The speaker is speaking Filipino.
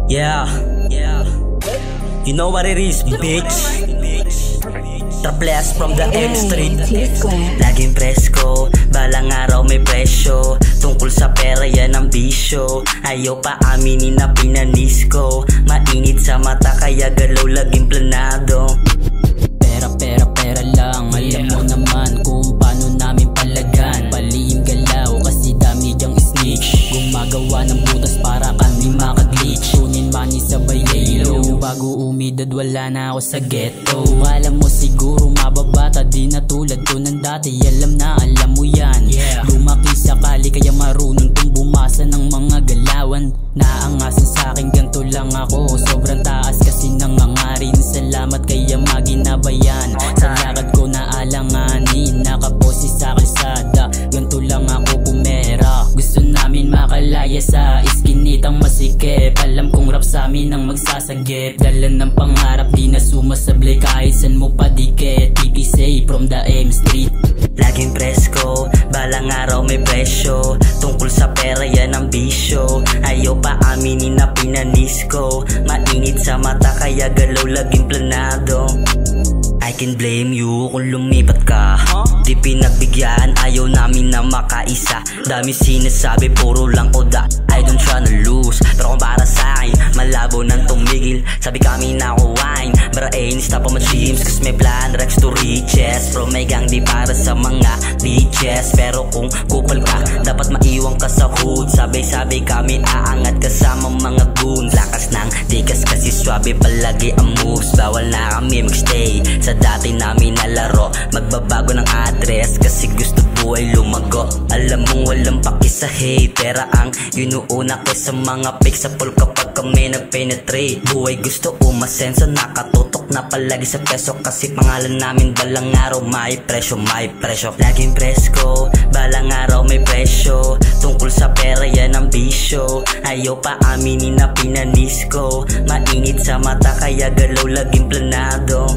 Yeah, you know what it is, bitch. Tripless from the M Street. Laging presko, balang araw may presyo. Tungkol sa pera yan ang bisyo. Ayaw pa aminin na pinanis ko. Mainit sa mata kaya galaw laging planado. Pera lang. Alam mo naman kung paano namin palagan. Palihim galaw kasi dami dyang snitch. Gumagawa ng butas para kami makaglitch. Tunin money sabay laylo. Bago umidad wala na ako sa ghetto. Alam mo siguro mababata di na tulad ko ng dati. Alam na alam mo yan. Lumaki sa kali kaya marunong tong bumasa ng mga galawan. Naangasan sa akin ganto lang ako. Sobrang taas kasi nangangarin. Salamat kaya maginabayan. Sa lakad ko na alanganin. Nakaposi sa kalsada. Ganto lang ako pumera. Gusto namin makalaya sa iskinitang masikip. Alam kong rap sa amin ang magsasagip. Dalan ng pangarap di na sumasablay. Kahit san mo padikit. TPC from the M Street. Laging presko, balang araw may presyo. Tungkol sa pera yan ang bisyo. Ayaw pa aminin na pinanis ko. Mainit sa mata kaya galaw laging planado. I can blame you kung lumipat ka. Di pinagbigyan, ayaw namin na makaisa. Dami sinasabi, puro lang oda. I don't tryna lose, pero kung para sa'kin malabo nang tumigil. Sabi kami na ako wine, but I ain't stop on my dreams. Cause may plan, Rex to riches. Bro may gang di para sa mga bitches. Pero kung kupal ka, dapat maiwan ka sa hood. Sabay-sabay kami aangat kasama mga goons. Lakas ng dikas kasi swabe palagi ang moves. Bawal na kami magstay sa dati namin na laro. Magbabago ng address kasi gusto buhay lumago. Alam mong walang paki sa hate. Pera ang inuuna kaysa mga fake sa pool kapag kami nagpenetrate. Buhay gusto umasenso, nakatutok na palagi sa peso. Kasi pangalan namin balang araw may presyo, may presyo. Laging presko, balang araw may presyo. Tungkol sa pera yan ang bisyo. Ayaw pa aminin na pinanis ko. Mainit sa mata kaya galaw laging planado.